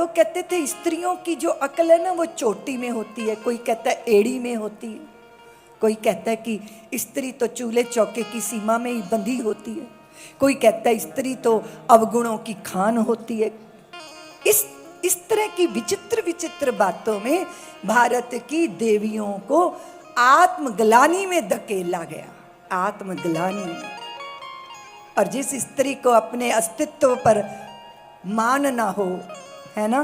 लोग कहते थे स्त्रियों की जो अकल है ना वो चोटी में होती है, कोई कहता है एड़ी में होती है, कोई कहता है कि स्त्री तो चूल्हे चौके की सीमा में ही बंधी होती है, कोई कहता है स्त्री तो अवगुणों की खान होती है। इस तरह की विचित्र विचित्र बातों में भारत की देवियों को आत्मग्लानि में धकेला गया, आत्मग्लानि में। और जिस स्त्री को अपने अस्तित्व पर मान ना हो, है ना,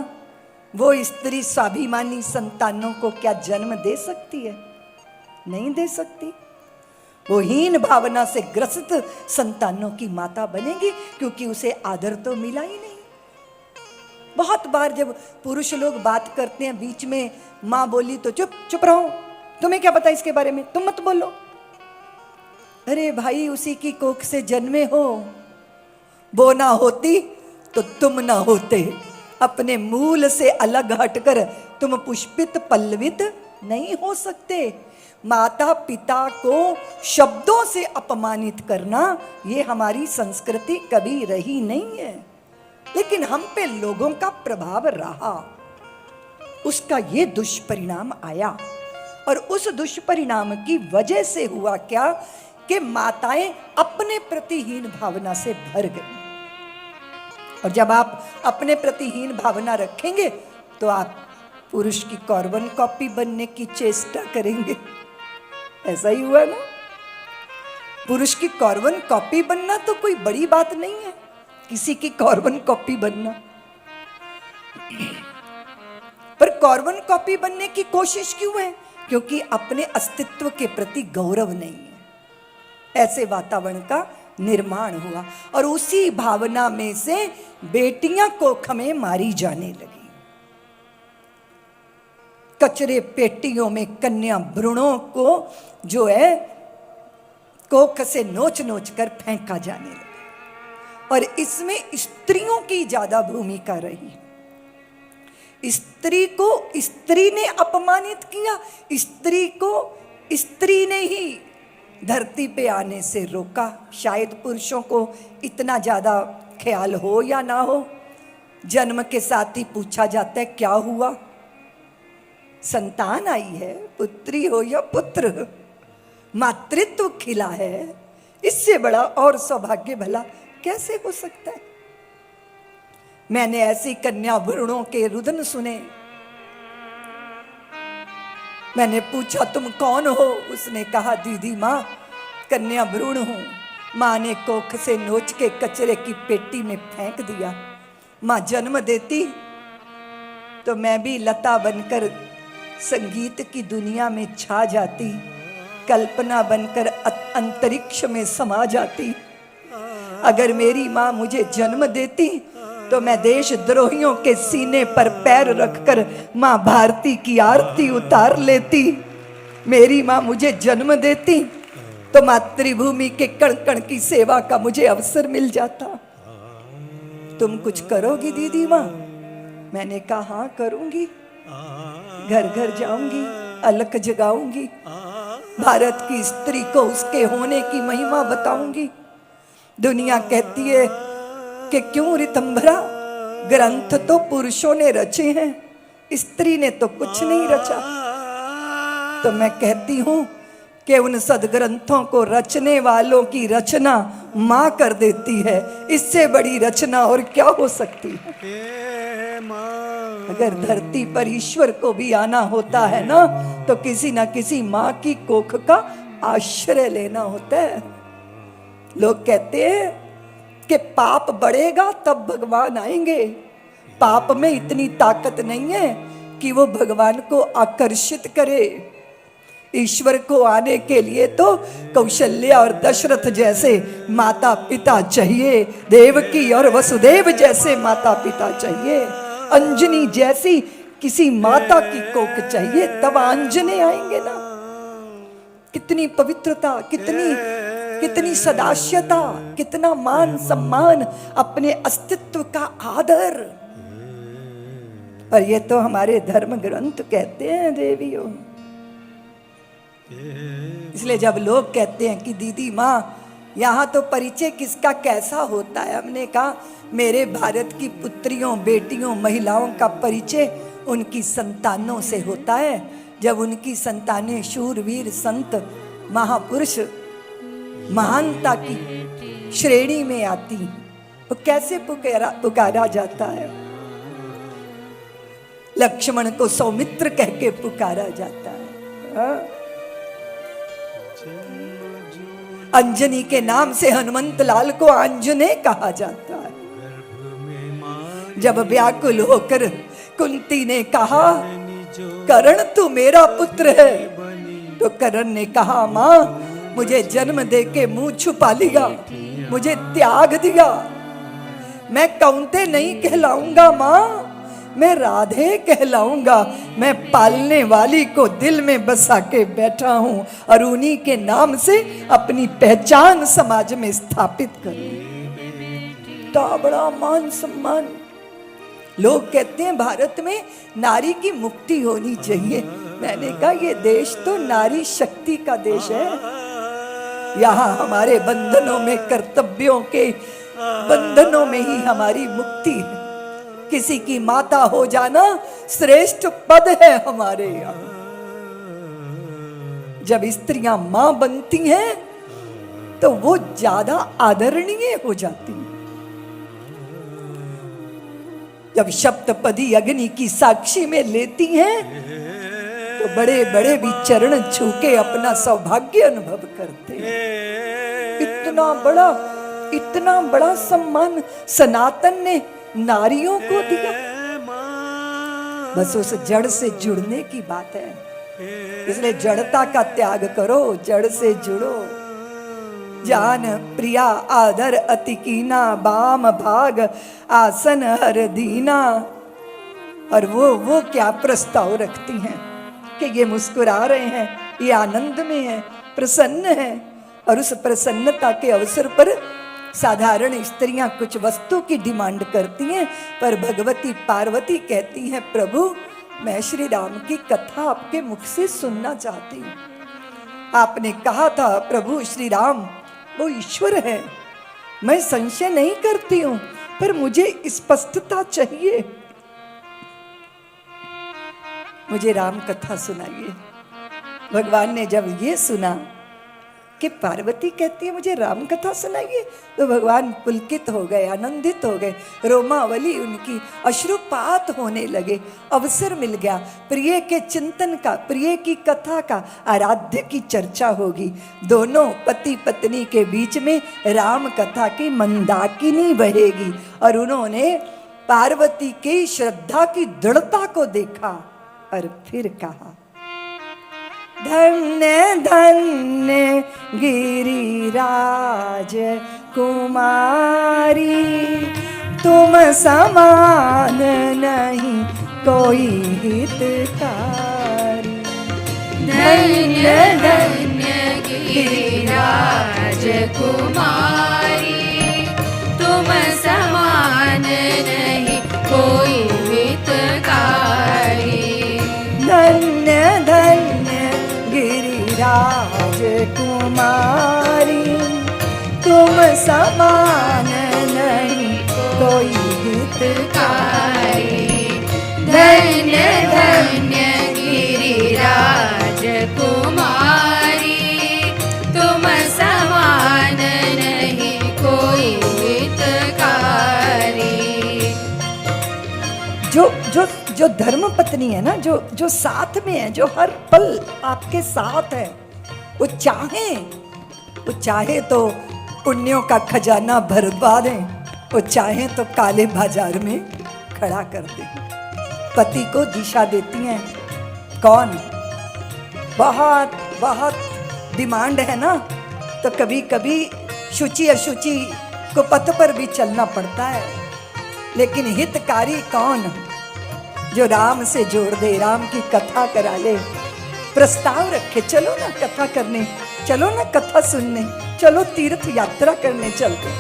वो स्त्री स्वाभिमानी संतानों को क्या जन्म दे सकती है? नहीं दे सकती। वो हीन भावना से ग्रसित संतानों की माता बनेगी, क्योंकि उसे आदर तो मिला ही नहीं। बहुत बार जब पुरुष लोग बात करते हैं, बीच में माँ बोली तो चुप चुप रहो, तुम्हें क्या पता इसके बारे में, तुम मत बोलो। अरे भाई, उसी की कोख से जन्मे हो, वो ना होती तो तुम ना होते। अपने मूल से अलग हटकर तुम पुष्पित पल्लवित नहीं हो सकते। माता पिता को शब्दों से अपमानित करना ये हमारी संस्कृति कभी रही नहीं है, लेकिन हम पे लोगों का प्रभाव रहा, उसका ये दुष्परिणाम आया। और उस दुष्परिणाम की वजह से हुआ क्या कि माताएं अपने प्रति हीन भावना से भर गई। और जब आप अपने प्रति हीन भावना रखेंगे तो आप पुरुष की कार्बन कॉपी बनने की चेष्टा करेंगे। ऐसा ही हुआ ना। पुरुष की कार्बन कॉपी बनना तो कोई बड़ी बात नहीं है, किसी की कार्बन कॉपी बनना। पर कार्बन कॉपी बनने की कोशिश क्यों है? क्योंकि अपने अस्तित्व के प्रति गौरव नहीं है। ऐसे वातावरण का निर्माण हुआ और उसी भावना में से बेटियां कोख में मारी जाने लगी। कचरे पेटियों में कन्या भ्रूणों को जो है कोख से नोच नोच कर फेंका जाने लगा। और इसमें स्त्रियों की ज्यादा भूमिका रही। स्त्री को स्त्री ने अपमानित किया, स्त्री को स्त्री ने ही धरती पे आने से रोका। शायद पुरुषों को इतना ज्यादा ख्याल हो या ना हो, जन्म के साथ ही पूछा जाता है क्या हुआ, संतान आई है, पुत्री हो या पुत्र, मातृत्व खिला है, इससे बड़ा और सौभाग्य भला कैसे हो सकता है। मैंने ऐसी कन्या भ्रूणों के रुदन सुने। मैंने पूछा तुम कौन हो? उसने कहा दीदी माँ कन्या भ्रूण हूं। माँ ने कोख से नोच के कचरे की पेटी में फेंक दिया। माँ जन्म देती तो मैं भी लता बनकर संगीत की दुनिया में छा जाती, कल्पना बनकर अंतरिक्ष में समा जाती। अगर मेरी माँ मुझे जन्म देती तो मैं देशद्रोहियों के सीने पर पैर रखकर माँ भारती की आरती उतार लेती। मेरी माँ मुझे जन्म देती तो मातृभूमि के कण कण की सेवा का मुझे अवसर मिल जाता। तुम कुछ करोगी दीदी माँ? मैंने कहा हाँ करूंगी, घर घर जाऊंगी, अलख जगाऊंगी, भारत की स्त्री को उसके होने की महिमा बताऊंगी। दुनिया कहती है कि क्यों ऋतंभरा, ग्रंथ तो पुरुषों ने रचे हैं, स्त्री ने तो कुछ नहीं रचा। तो मैं कहती हूं कि उन सदग्रंथों को रचने वालों की रचना मां कर देती है। इससे बड़ी रचना और क्या हो सकती है? अगर धरती पर ईश्वर को भी आना होता है ना, तो किसी ना किसी मां की कोख का आश्रय लेना होता है। लोग कहते हैं कि पाप बढ़ेगा तब भगवान आएंगे। पाप में इतनी ताकत नहीं है कि वो भगवान को आकर्षित करे। ईश्वर को आने के लिए तो कौशल्या और दशरथ जैसे माता पिता चाहिए, देवकी और वसुदेव जैसे माता पिता चाहिए, अंजनी जैसी किसी माता की कोख चाहिए, तब आंजने आएंगे ना। कितनी पवित्रता, कितनी सदास्यता, कितना मान सम्मान, अपने अस्तित्व का आदर। और ये तो हमारे धर्म ग्रंथ कहते हैं देवियों। इसलिए जब लोग कहते हैं कि दीदी माँ यहाँ तो परिचय किसका कैसा होता है। हमने कहा मेरे भारत की पुत्रियों, बेटियों, महिलाओं का परिचय उनकी संतानों से होता है। जब उनकी संतानें शूरवीर, संत, महापुरुष, महानता की श्रेणी में आती, वो कैसे पुकारा जाता है। लक्ष्मण को सौमित्र कह के पुकारा जाता है। अंजनी के नाम से हनुमंत लाल को आंजने कहा जाता है। जब व्याकुल होकर कुंती ने कहा कर्ण तू मेरा पुत्र है, तो कर्ण ने कहा मां मुझे जन्म दे के मुंह छुपा लिया, मुझे त्याग दिया, मैं कौंते नहीं कहलाऊंगा मां, मैं राधे कहलाऊंगा। मैं पालने वाली को दिल में बसा के बैठा हूं और उन्हीं के नाम से अपनी पहचान समाज में स्थापित करूं। तो बड़ा मान सम्मान। लोग कहते हैं भारत में नारी की मुक्ति होनी चाहिए। मैंने कहा ये देश तो नारी शक्ति का देश है। यहाँ हमारे बंधनों में, कर्तव्यों के बंधनों में ही हमारी मुक्ति है। किसी की माता हो जाना श्रेष्ठ पद है हमारे यहाँ। जब स्त्रियां मां बनती हैं तो वो ज्यादा आदरणीय हो जाती हैं। जब सप्तपदी अग्नि की साक्षी में लेती हैं तो बड़े बड़े भी चरण छू के अपना सौभाग्य अनुभव करते हैं। इतना बड़ा सम्मान सनातन ने नारियों को दिया। बस उस जड़ से जुड़ने की बात है। इसलिए जड़ता का त्याग करो, जड़ से जुड़ो। जान प्रिया आदर अति कीना, बाम भाग आसन हर दीना। और वो क्या प्रस्ताव रखती हैं कि ये मुस्कुरा रहे हैं, ये आनंद में है, प्रसन्न है। और उस प्रसन्नता के अवसर पर साधारण स्त्रियां कुछ वस्तु की डिमांड करती हैं, पर भगवती पार्वती कहती हैं प्रभु मैं श्री राम की कथा आपके मुख से सुनना चाहती हूँ। आपने कहा था प्रभु श्री राम वो ईश्वर है, मैं संशय नहीं करती हूँ, पर मुझे स्पष्टता चाहिए, मुझे राम कथा सुनाइए। भगवान ने जब ये सुना कि पार्वती कहती है मुझे राम कथा सुनाइए, तो भगवान पुलकित हो गए, आनंदित हो गए, रोमावली उनकी अश्रुपात होने लगे। अवसर मिल गया प्रिय के चिंतन का, प्रिय की कथा का, आराध्य की चर्चा होगी। दोनों पति पत्नी के बीच में राम कथा की मंदाकिनी बहेगी। और उन्होंने पार्वती की श्रद्धा की दृढ़ता को देखा और फिर कहा धन्य धन्य गिरिराज कुमारी, तुम समान नहीं कोई हितकारी। धन्य धन्य गिरिराज कुमारी, तुम समान नहीं कोई हितकारी। धन्य धन्य गिरिराज कुमारी, तुम समान नहीं कोई हितकारी। धन्य धन्य गिरिराज कुमारी, तुम समान नहीं कोई हितकारी। जो धर्म पत्नी है ना, जो साथ में है, जो हर पल आपके साथ है, वो चाहे तो पुण्यों का खजाना भरवा दें, वो चाहे तो काले बाजार में खड़ा कर दे। पति को दिशा देती हैं। कौन? बहुत बहुत डिमांड है ना, तो कभी कभी शुचि अशुचि को पथ पर भी चलना पड़ता है। लेकिन हितकारी कौन? जो राम से जोड़ दे, राम की कथा करा ले, प्रस्ताव रखे, चलो ना कथा करने, चलो ना कथा सुनने, चलो तीर्थ यात्रा करने चलते,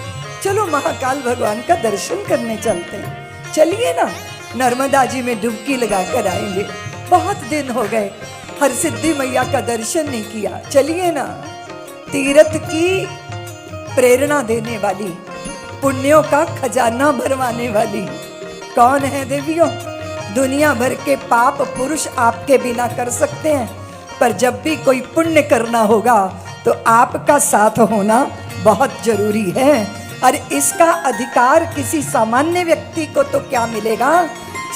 चलो महाकाल भगवान का दर्शन करने चलते हैं, चलिए ना नर्मदा जी में डुबकी लगा कर आएंगे, बहुत दिन हो गए हर सिद्धि मैया का दर्शन नहीं किया, चलिए ना। तीर्थ की प्रेरणा देने वाली, पुण्यों का खजाना भरवाने वाली कौन है देवियों? दुनिया भर के पाप पुरुष आपके बिना कर सकते हैं, पर जब भी कोई पुण्य करना होगा तो आपका साथ होना बहुत जरूरी है। और इसका अधिकार किसी सामान्य व्यक्ति को तो क्या मिलेगा,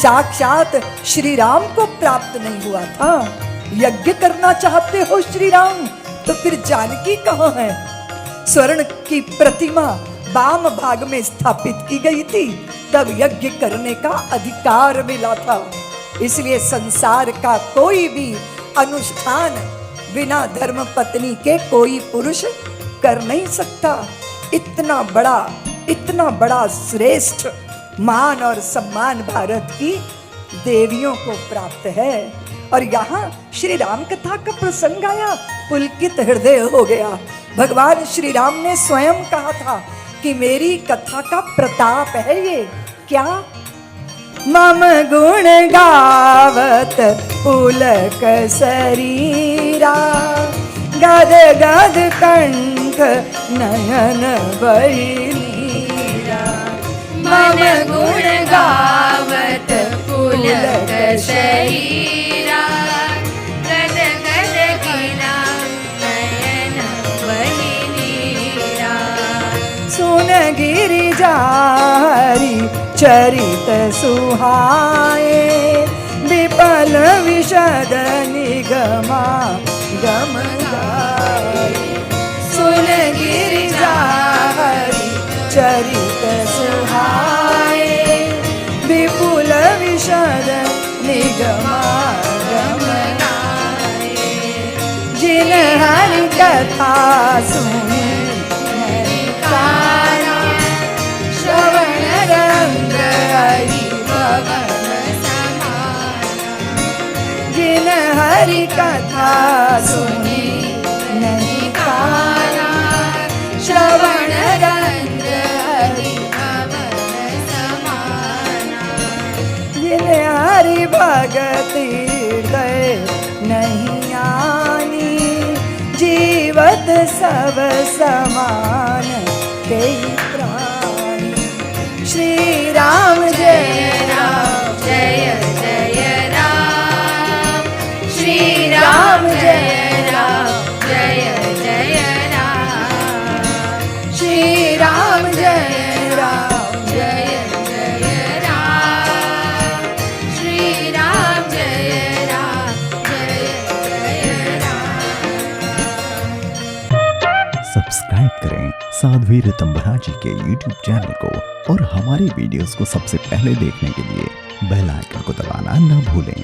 साक्षात श्री राम को प्राप्त नहीं हुआ था। यज्ञ करना चाहते हो श्री राम, तो फिर जानकी कहाँ है? स्वर्ण की प्रतिमा वाम भाग में स्थापित की गई थी, तब यज्ञ करने का अधिकार मिला था। इसलिए संसार का कोई भी अनुष्ठान बिना धर्म पत्नी के कोई पुरुष कर नहीं सकता। इतना बड़ा श्रेष्ठ मान और सम्मान भारत की देवियों को प्राप्त है। और यहाँ श्री राम कथा का प्रसंग आया, पुलकित हृदय हो गया। भगवान श्री राम ने स्वयं कहा था कि मेरी कथा का प्रताप है ये क्या, मम गुण गावत पुलक शरीरा, गद गद कंठ नयन बहिनीरा। मन गुण गावत पुलक शरीरा, गद गद किना नयन बहिनीरा। सुन गिरिजारी चरित सुहाए, विपल विशद निगमा गम गाए। सुन गिरिजारी चरित सुहाए, विपुल विशद निगमा गम गाए। जिन हरि कथा सुनी नैकारा, श्रवण रंग हरि भवन समाना। जिन हरि कथा सुनी नैकारा, श्रवण रंग हरि भवन समाना। जिन हरि भगति हृदय नहीं आनी, जीवत सब समान तेहि प्राणी। श्री राम जय राम जय जय राम, श्री राम राम जय जय राम जय जय राम। श्री राम जय राम जय जय राम, श्री राम जय राम जय जय राम। सब्सक्राइब करें साध्वी ऋतंभरा जी के YouTube चैनल को और हमारे वीडियोस को सबसे पहले देखने के लिए बेल आइकन को दबाना न भूलें।